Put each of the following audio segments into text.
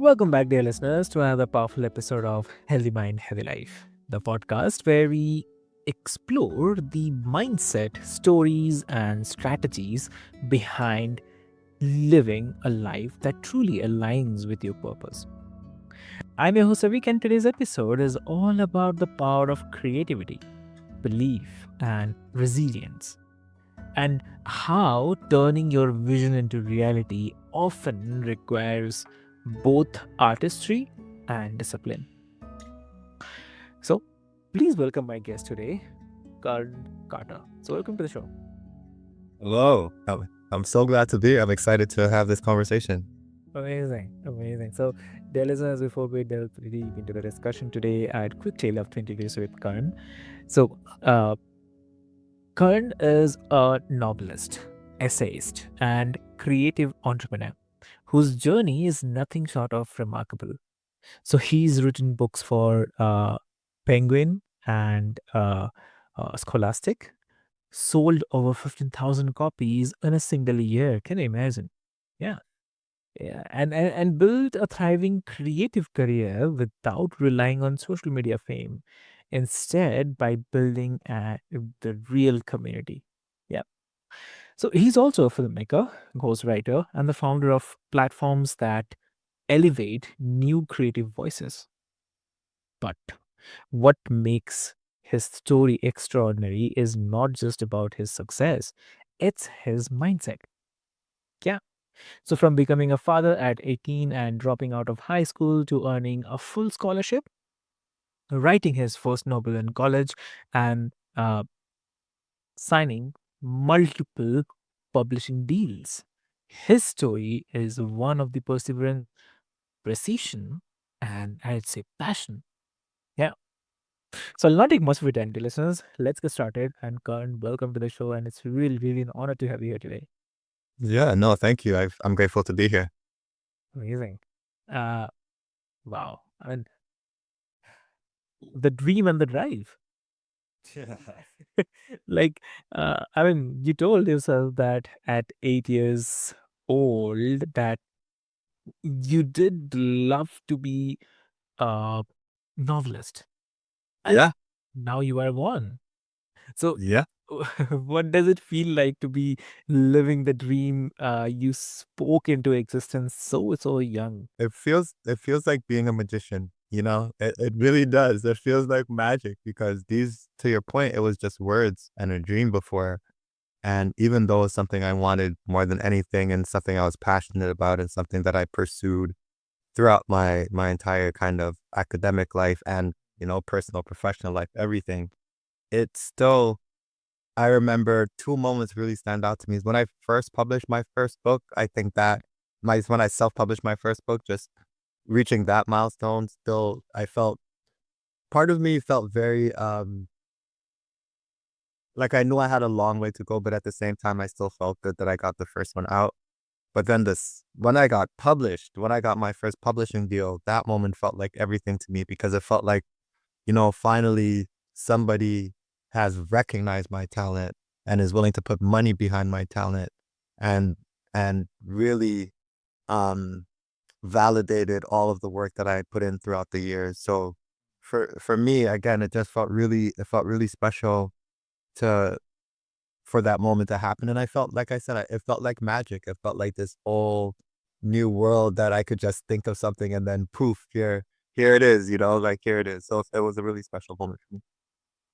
Welcome back, dear listeners, to another powerful episode of Healthy Mind, Healthy Life, the podcast where we explore the mindset, stories, and strategies behind living a life that truly aligns with your purpose. I'm your host, Avik, and today's episode is all about the power of creativity, belief, and resilience, and how turning your vision into reality often requires both artistry and discipline. So, please welcome my guest today, Kern Carter. So, welcome to the show. Hello. I'm so glad to be here. I'm excited to have this conversation. Amazing, amazing. So, dear listeners, before we delve deep into the discussion today, I'd quickly love to introduce you with Kern. So, Kern is a novelist, essayist, and creative entrepreneur whose journey is nothing short of remarkable. So he's written books for Penguin and Scholastic, sold over 15,000 copies in a single year. Can you imagine? Yeah. Yeah. And built a thriving creative career without relying on social media fame. Instead, by building the real community. Yeah. So he's also a filmmaker, ghostwriter, and the founder of platforms that elevate new creative voices. But what makes his story extraordinary is not just about his success, it's his mindset. Yeah. So, from becoming a father at 18 and dropping out of high school to earning a full scholarship, writing his first novel in college, and signing multiple publishing deals. His story is one of the perseverance, precision, and I'd say passion. Yeah. So I'll not take much of your time, dear listeners. Let's get started. And Karan, welcome to the show. And it's really, really an honor to have you here today. Yeah, no, thank you. I'm grateful to be here. Amazing. Uh, wow. I mean, the dream and the drive. Yeah. Like, I mean, you told yourself that at 8 years old that you did love to be a novelist, and Yeah. now you are one. So, Yeah. what does it feel like to be living the dream you spoke into existence so young? It feels like being a magician, you know? It really does. It feels like magic because these, to your point, it was just words and a dream before. And even though it's something I wanted more than anything and something I was passionate about and something that I pursued throughout my entire kind of academic life and, personal, professional life, everything, it's still I remember two moments really stand out to me is when I first published my first book. I think that when I self-published my first book, just reaching that milestone, still I felt part of me felt very like I knew I had a long way to go, but at the same time I still felt good that I got the first one out. But then this when I got published, when I got my first publishing deal, that moment felt like everything to me because it felt like, finally somebody has recognized my talent and is willing to put money behind my talent and really um validated all of the work that I put in throughout the years. So for me, again, it felt really special to for that moment to happen. And I felt, like I said, it felt like magic. It felt like this whole new world that I could just think of something and then poof, here it is, like here it is. So it was a really special moment for me.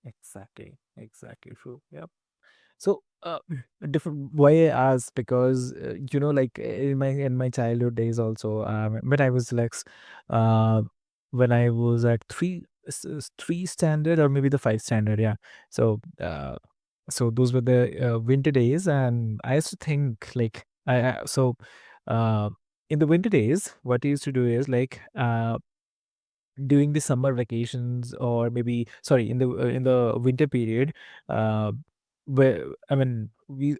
Exactly, exactly true. Yeah. So, a different why I asked because like in my childhood days also, when I was like, uh, when I was at three standard or maybe the five standard, yeah. So, so those were the winter days, and I used to think like uh, in the winter days, what I used to do is like during the summer vacations or maybe sorry in the winter period, uh where I mean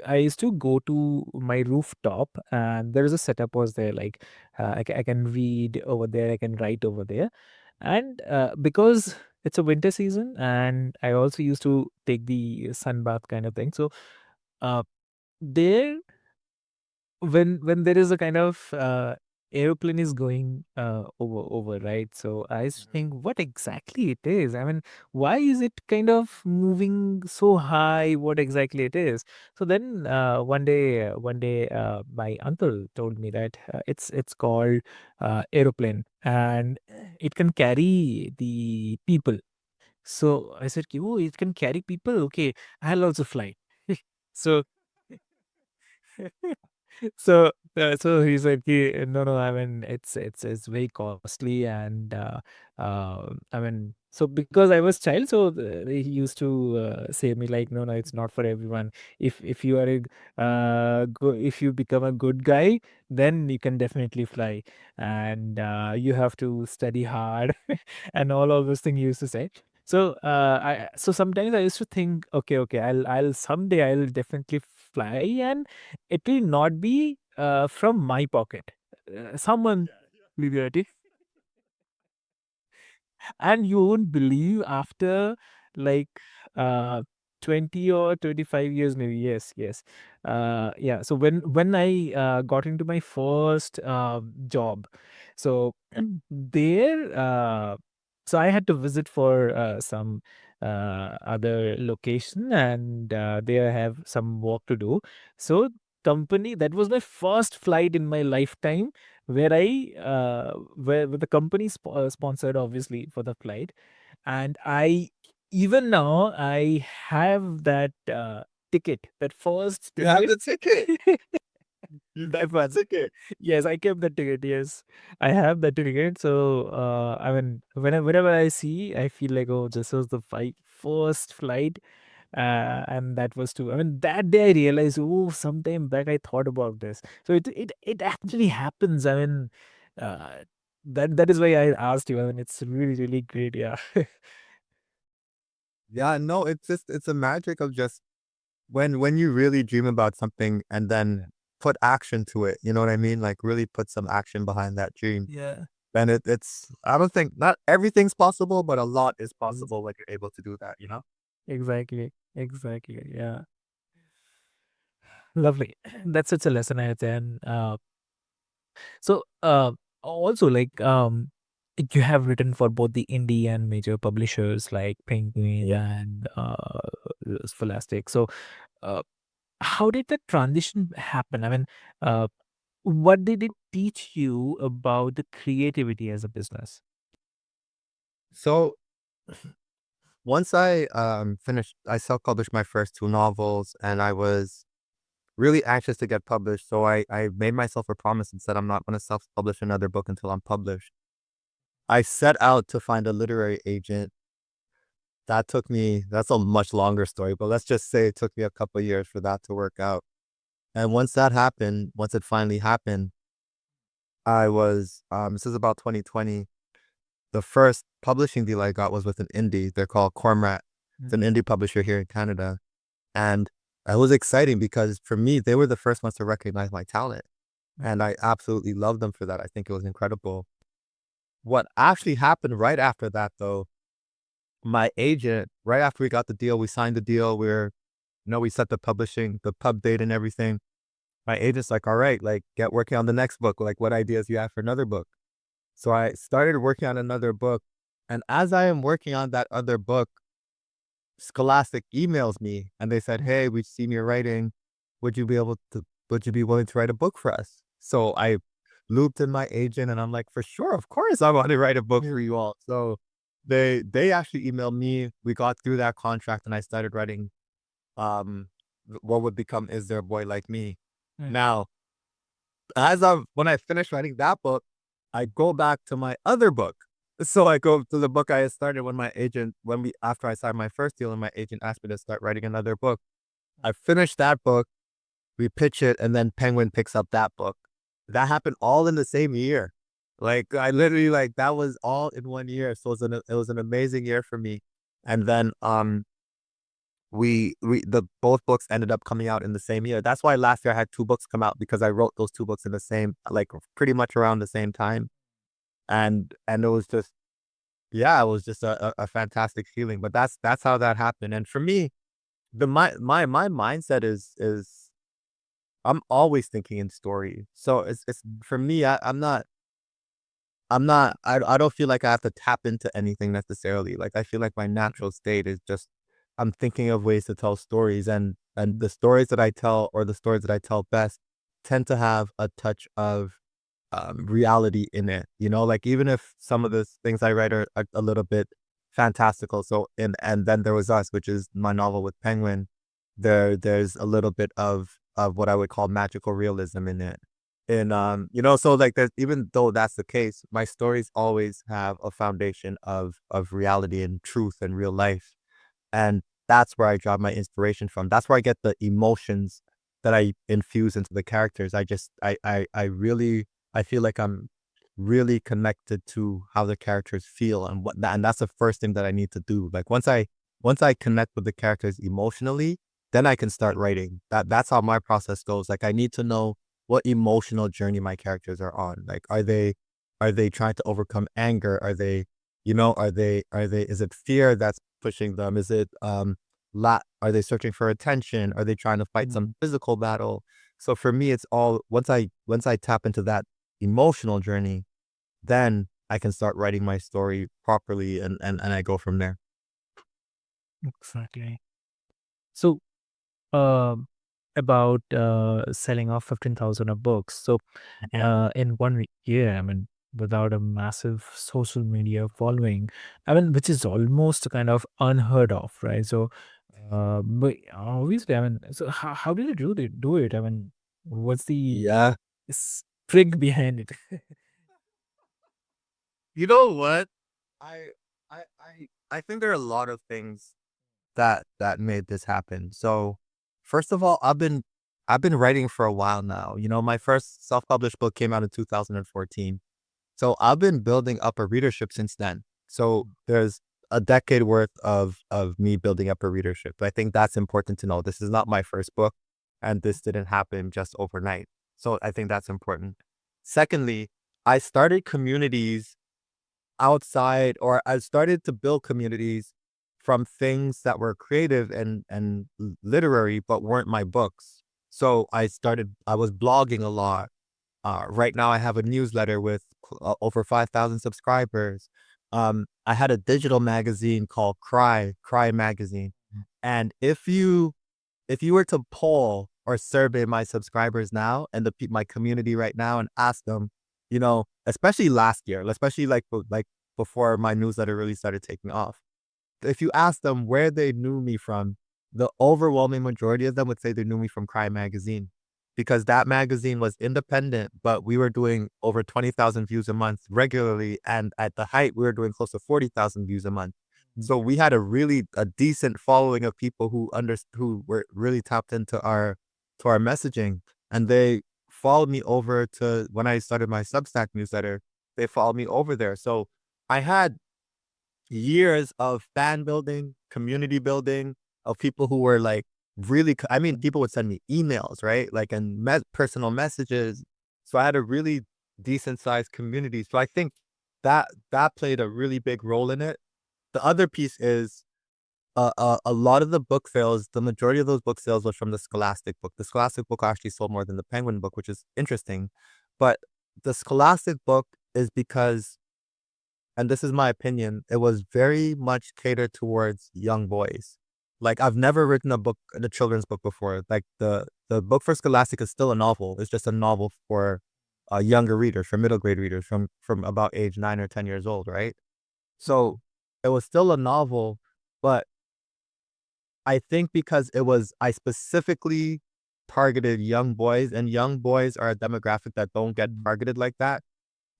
I used to go to my rooftop and there is a setup was there like I can read over there, I can write over there, and because it's a winter season and I also used to take the sun bath kind of thing. So uh there when there is a kind of airplane is going over, right? So I used to think what exactly it is. I mean, why is it kind of moving so high? What exactly it is? So then one day, my uncle told me that it's called aeroplane, and it can carry the people. So I said, "Oh, it can carry people. Okay, I'll also fly." So so he said, No, no. I mean, it's very costly, and I mean, so because I was child, so he used to say me like, no, no, it's not for everyone. If you are if you become a good guy, then you can definitely fly, and you have to study hard, and all those things he used to say. So so sometimes I used to think, okay, I'll someday I'll definitely fly, and it will not be from my pocket. Someone will get it. And you won't believe, after like uh 20 or 25 years maybe, yes, yeah, so when I got into my first job, so there so I had to visit for some other location, and there I have some work to do. So company, that was my first flight in my lifetime, where where the company sponsored obviously for the flight, and I even now I have that ticket, that first You have ticket. the ticket. You That kept the one. ticket. Yes, I kept the ticket. Yes, I have the ticket. So I mean, whenever I see, I feel like, oh, this was the first flight, and that was too. I mean, that day I realized, oh, sometime back I thought about this. So it actually happens. I mean, uh, that is why I asked you. I mean, it's really great. Yeah. Yeah, no, it's a magic of just when you really dream about something and then put action to it, you know what I mean? Like really put some action behind that dream. Yeah. Then it's I don't think not everything's possible, but a lot is Mm. possible when you're able to do that, you know? Exactly. Exactly. Yeah. Lovely. That's such a lesson I had. And so also, like, you have written for both the indie and major publishers like Penguin and Scholastic. So uh, how did that transition happen? I mean, uh, what did it teach you about the creativity as a business? So once I finished I self-published my first two novels and I was really anxious to get published. So I made myself a promise and said I'm not gonna self-publish another book until I'm published. I set out to find a literary agent. That took me that's a much longer story, but let's just say it took me a couple years for that to work out. And once that happened, once it finally happened, I was this is about 2020. The first publishing deal I got was with an indie. They're called Cormorant. It's Mm. an indie publisher here in Canada. And it was exciting because for me, they were the first ones to recognize my talent. And I absolutely loved them for that. I think it was incredible. What actually happened right after that, though, my agent, right after we got the deal, we signed the deal. We set the publishing, the pub date and everything. My agent's like, all right, like get working on the next book. Like, what ideas do you have for another book? So I started working on another book. And as I am working on that other book, Scholastic emails me and they said, hey, we've seen your writing. Would you be able to, would you be willing to write a book for us? So I looped in my agent and I'm like, for sure, of course I want to write a book for you all. So they actually emailed me. We got through that contract and I started writing um what would become Is There a Boy Like Me? Mm. Now, when I finished writing that book, I go back to my other book. So I go to the book I had started when my agent, after I signed my first deal and my agent asked me to start writing another book. I finished that book, we pitch it, and then Penguin picks up that book. That happened all in the same year. Like I literally like that was all in 1 year. So it was an amazing year for me. And then we the both books ended up coming out in the same year. That's why last year I had two books come out because I wrote those two books in the same like pretty much around the same time. And it was just yeah, it was just a fantastic feeling. But that's how that happened. And for me, my mindset is I'm always thinking in story. So it's for me, I don't feel like I have to tap into anything necessarily. Like I feel like my natural state is just I'm thinking of ways to tell stories, and the stories that I tell, or the stories that I tell best, tend to have a touch of reality in it. You know, like even if some of the things I write are a little bit fantastical. So and then there was us, which is my novel with Penguin. There's a little bit of what I would call magical realism in it. And you know, so like there's, even though that's the case, my stories always have a foundation of reality and truth and real life. And that's where I draw my inspiration from. That's where I get the emotions that I infuse into the characters. I really, I feel like I'm really connected to how the characters feel, and that's the first thing that I need to do. Like once I connect with the characters emotionally, then I can start writing. That's how my process goes. Like I need to know what emotional journey my characters are on. Like are they trying to overcome anger? Are they, you know, are they is it fear that's pushing them? Is it are they searching for attention? Are they trying to fight Mm. some physical battle? So for me, it's all once I tap into that emotional journey, then I can start writing my story properly, and I go from there. Exactly. So, um, about selling off 15,000 of books. So, Yeah. in 1 year, I mean, without a massive social media following, I mean, which is almost kind of unheard of, right? So, but obviously, I mean, so how did you do it? I mean, what's the Yeah. trick behind it? You know what? I I think there are a lot of things that made this happen. So, first of all, I've been writing for a while now. You know, my first self-published book came out in 2014. So I've been building up a readership since then. So there's a decade worth of me building up a readership. I think that's important to know. This is not my first book, and this didn't happen just overnight. So I think that's important. Secondly, I started communities outside, or I started to build communities from things that were creative and literary, but weren't my books. So I was blogging a lot. Right now, I have a newsletter with over 5,000 subscribers. I had a digital magazine called Cry Magazine. And if you were to poll or survey my subscribers now and my community right now and ask them, you know, especially last year, especially like before my newsletter really started taking off, if you ask them where they knew me from, the overwhelming majority of them would say they knew me from Cry Magazine, because that magazine was independent, but we were doing over 20,000 views a month regularly. And at the height, we were doing close to 40,000 views a month. So we had a decent following of people who were really tapped into to our messaging. And they followed me over to, when I started my Substack newsletter, they followed me over there. So I had years of fan building, community building, of people who were like really, I mean, people would send me emails, right? Like, and personal messages. So I had a really decent sized community. So I think that played a really big role in it. The other piece is a lot of the book sales, the majority of those book sales was from the Scholastic book. The Scholastic book actually sold more than the Penguin book, which is interesting. But the Scholastic book is because, and this is my opinion, it was very much catered towards young boys. Like I've never written a children's book before. Like the book for Scholastic is still a novel. It's just a novel for younger readers, for middle grade readers, from about age 9 or 10 years old, right? So it was still a novel, but I think because I specifically targeted young boys, and young boys are a demographic that don't get targeted like that.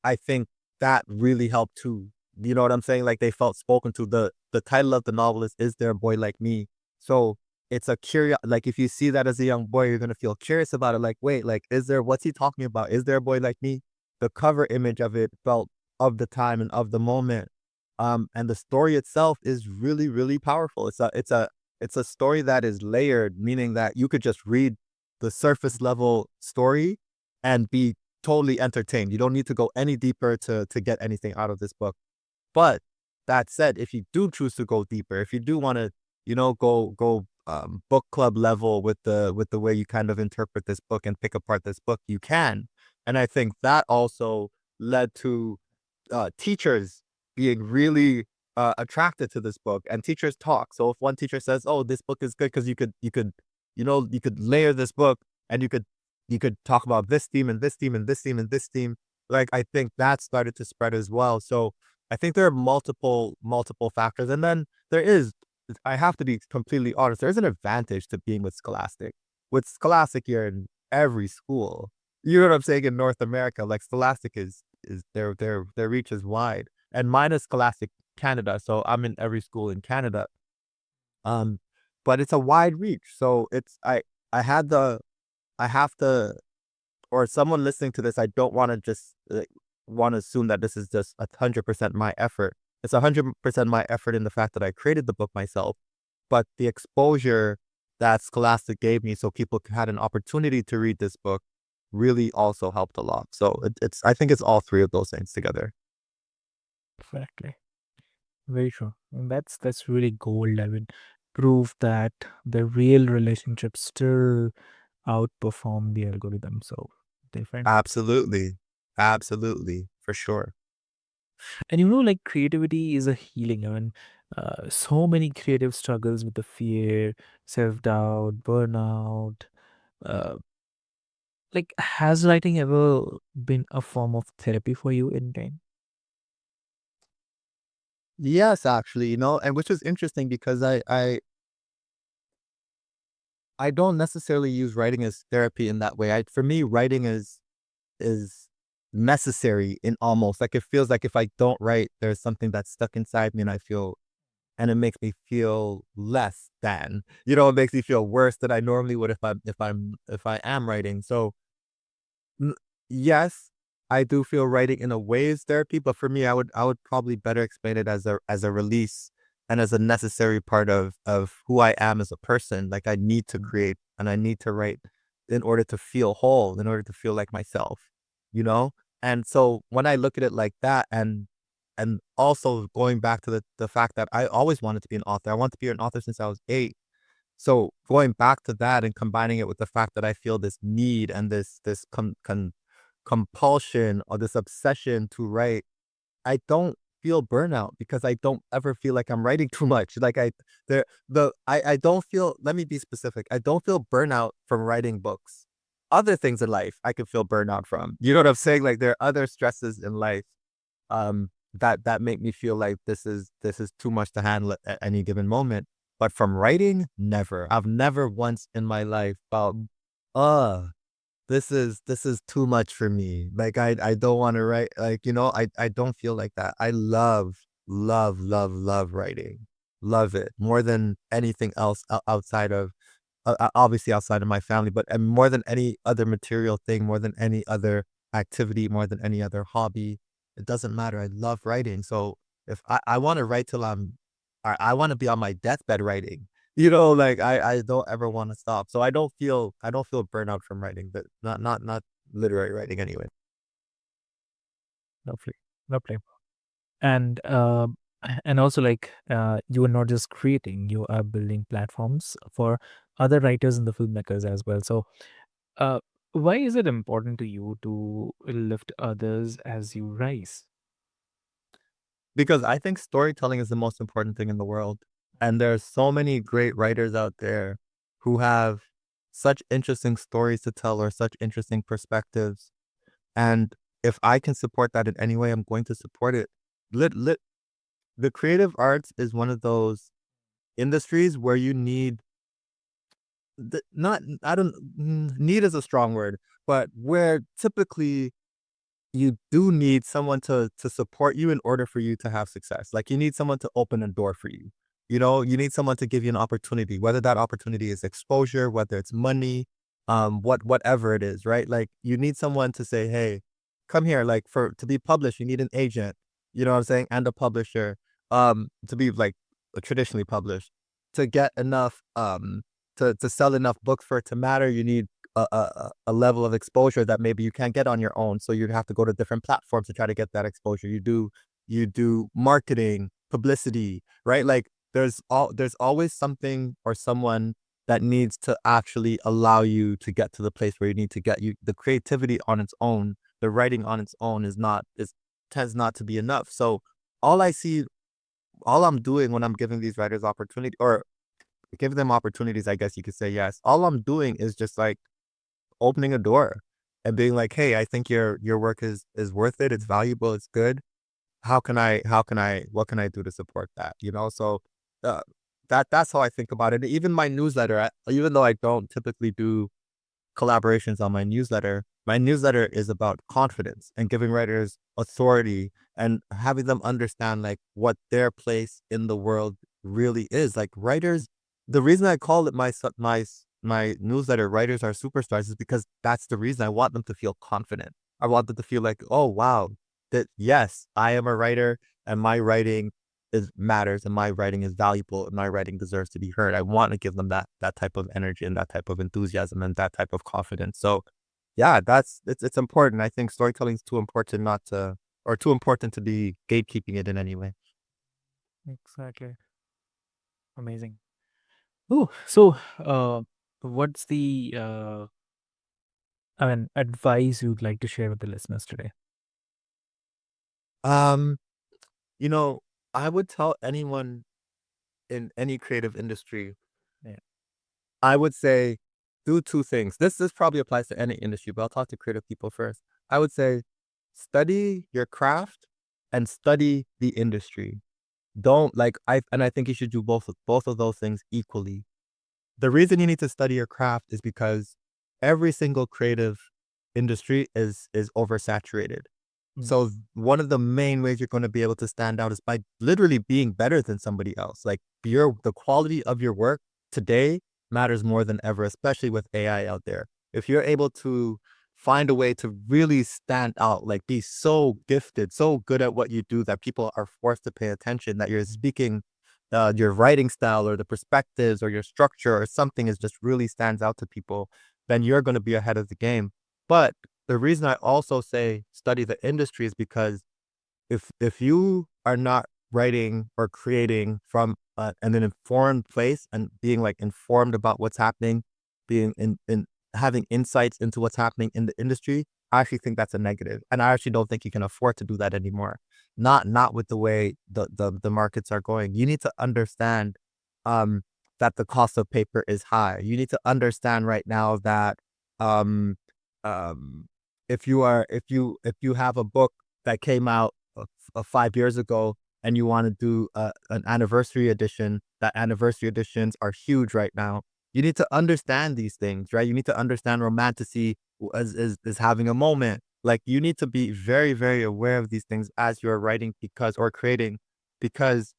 I think that really helped too. You know what I'm saying? Like they felt spoken to. The title of the novel Is There a Boy Like Me? So it's a curious, like if you see that as a young boy, you're gonna feel curious about it. Like, wait, like what's he talking about? Is there a boy like me? The cover image of it felt of the time and of the moment. And the story itself is really, really powerful. It's a story that is layered, meaning that you could just read the surface level story and be totally entertained. You don't need to go any deeper to get anything out of this book. But that said, if you do choose to go deeper, if you do want to, you know, go book club level with the way you kind of interpret this book and pick apart this book, you can. And I think that also led to teachers being really attracted to this book, and teachers talk. So if one teacher says, "Oh, this book is good because you could layer this book and you could talk about this theme and this theme and this theme and this theme," like I think that started to spread as well. So I think there are multiple factors, and then there is. I have to be completely honest. There's an advantage to being with Scholastic. With Scholastic, you're in every school. You know what I'm saying? In North America, like Scholastic is their reach is wide, and mine is Scholastic Canada, so I'm in every school in Canada. Um, but it's a wide reach, so I had the I have to, or someone listening to this, I don't want to just want to assume that this is just 100% my effort. It's 100% my effort in the fact that I created the book myself, but the exposure that Scholastic gave me, so people had an opportunity to read this book, really also helped a lot. So it's I think it's all three of those things together. Exactly. Very true. And that's really gold. I mean, proof that the real relationships still outperform the algorithm. So different. Absolutely. Absolutely. For sure. And like creativity is a healing. I mean, so many creative struggles with the fear, self-doubt, burnout. Uh, like, has writing ever been a form of therapy for you in time? Yes, actually, and which is interesting because I don't necessarily use writing as therapy in that way. For me, writing is necessary in almost like it feels like if I don't write, there's something that's stuck inside me and and it makes me feel less than. It makes me feel worse than I normally would if I am writing. So N yes, I do feel writing in a way is therapy, but for me, I would probably better explain it as a release and as a necessary part of who I am as a person. Like, I need to create and I need to write in order to feel whole, in order to feel like myself, you know? And so when I look at it like that, and also going back to the fact that I always wanted to be an author. I wanted to be an author since I was 8. So going back to that and combining it with the fact that I feel this need and this compulsion or this obsession to write, I don't feel burnout because I don't ever feel like I'm writing too much. Like I don't feel, let me be specific. I don't feel burnout from writing books. Other things in life I could feel burnout from. You know what I'm saying? Like there are other stresses in life that make me feel like this is too much to handle at any given moment. But from writing, never. I've never once in my life felt, uh, this is too much for me. Like I don't want to write. Like, I don't feel like that. I love writing. Love it more than anything else outside of obviously outside of my family, but and more than any other material thing, more than any other activity, more than any other hobby. It doesn't matter. I love writing. So if I want to write till I want to be on my deathbed writing. Like I don't ever want to stop. So I don't feel burnout from writing, but not literary writing anyway. Lovely. Lovely. And and also like you are not just creating, you are building platforms for other writers and the filmmakers as well. So uh, why is it important to you to lift others as you rise? Because I think storytelling is the most important thing in the world. And there's so many great writers out there who have such interesting stories to tell or such interesting perspectives. And if I can support that in any way, I'm going to support it. Lit, the creative arts is one of those industries where you need not, I don't, need is a strong word, but where typically you do need someone to support you in order for you to have success. Like you need someone to open a door for you. You need someone to give you an opportunity, whether that opportunity is exposure, whether it's money, whatever it is, right? Like you need someone to say, hey, come here. Like to be published, you need an agent, you know what I'm saying, and a publisher, to be like traditionally published. To get enough, to sell enough books for it to matter, you need a level of exposure that maybe you can't get on your own. So you'd have to go to different platforms to try to get that exposure. You do marketing, publicity, right? Like there's always something or someone that needs to actually allow you to get to the place where you need to get. You the creativity on its own, the writing on its own is tends not to be enough. So all I see, all I'm doing when I'm giving these writers opportunity or giving them opportunities, I guess you could say, yes. All I'm doing is just like opening a door and being like, hey, I think your work is worth it. It's valuable. It's good. What can I do to support that? So uh, that's how I think about it. Even my newsletter, even though I don't typically do collaborations on my newsletter is about confidence and giving writers authority and having them understand like what their place in the world really is. Like writers, the reason I call it my newsletter, Writers Are Superstars, is because that's the reason. I want them to feel confident. I want them to feel like, oh wow, that yes, I am a writer and my writing is matters and my writing is valuable and my writing deserves to be heard. I want to give them that type of energy and that type of enthusiasm and that type of confidence. So yeah, it's important. I think storytelling is too important not to or too important to be gatekeeping it in any way. Exactly. Amazing. Oh, so what's the advice you'd like to share with the listeners today? Um, you know, I would tell anyone in any creative industry, Yeah. I would say do two things. This probably applies to any industry, but I'll talk to creative people first. I would say study your craft and study the industry. Don't like I think you should do both of those things equally. The reason you need to study your craft is because every single creative industry is oversaturated. Mm. So one of the main ways you're going to be able to stand out is by literally being better than somebody else. Like the quality of your work today matters more than ever, especially with AI out there. If you're able to find a way to really stand out, like be so gifted, so good at what you do that people are forced to pay attention, that you're speaking your writing style or the perspectives or your structure or something is just really stands out to people, then you're going to be ahead of the game. But the reason I also say study the industry is because if you are not writing or creating from an informed place and being like informed about what's happening, being in having insights into what's happening in the industry, I actually think that's a negative, and I actually don't think you can afford to do that anymore. Not with the way the markets are going. You need to understand um, that the cost of paper is high. You need to understand right now that um, um, if you have a book that came out 5 years ago and you want to do an anniversary edition, that anniversary editions are huge right now. You need to understand these things, right? You need to understand romanticy is having a moment. Like you need to be very, very aware of these things as you're writing or creating, because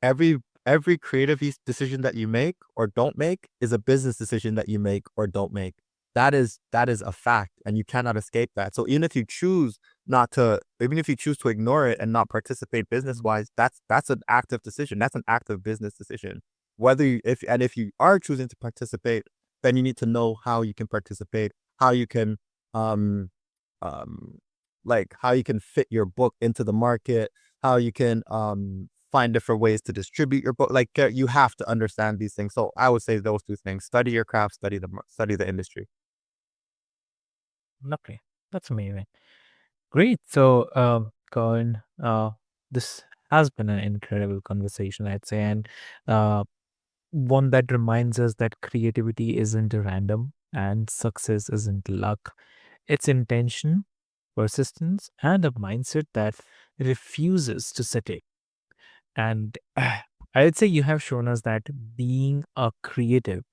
every every creative decision that you make or don't make is a business decision that you make or don't make. That is a fact, and you cannot escape that. So even if you choose to ignore it and not participate business Mm. wise, that's an active decision. That's an active business decision. Whether you, if you are choosing to participate, then you need to know how you can participate, how you can um um how you can fit your book into the market, how you can find different ways to distribute your book. Like you have to understand these things. So I would say those two things: study your craft, study the industry. Lovely. That's amazing. Great. So, Colin, this has been an incredible conversation, I'd say, and uh, one that reminds us that creativity isn't random and success isn't luck. It's intention, persistence, and a mindset that refuses to settle. And I'd say you have shown us that being a creative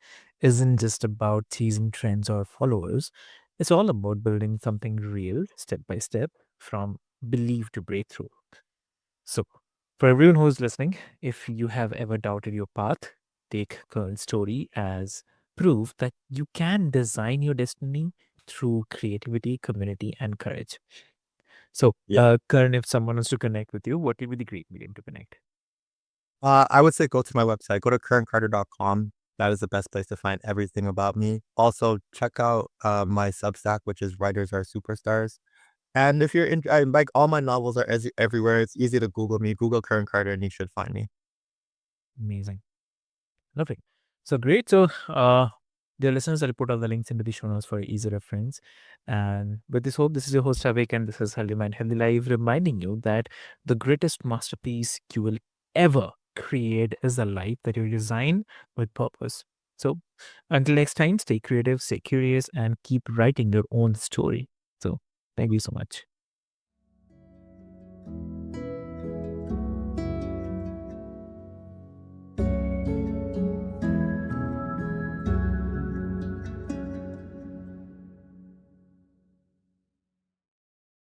isn't just about chasing trends or followers. It's all about building something real, step by step, from belief to breakthrough. So, for everyone who's listening, if you have ever doubted your path, take Kern's story as proof that you can design your destiny through creativity, community, and courage. So, Yeah. Kern, if someone wants to connect with you, what will be the great medium to connect? I would say go to my website, go to kerncarter.com. That is the best place to find everything about me. Also, check out my Substack, which is Writers Are Superstars. And if you're like all my novels are everywhere. It's easy to Google me, Google Kern Carter, and you should find me. Amazing. Lovely. So great. So, dear listeners, I'll put all the links into the show notes for easy reference. And with this hope, this is your host, Avik, and this is Healthy Mind, Healthy Life, reminding you that the greatest masterpiece you will ever create is a life that you design with purpose. So, until next time, stay creative, stay curious, and keep writing your own story. So, thank you so much.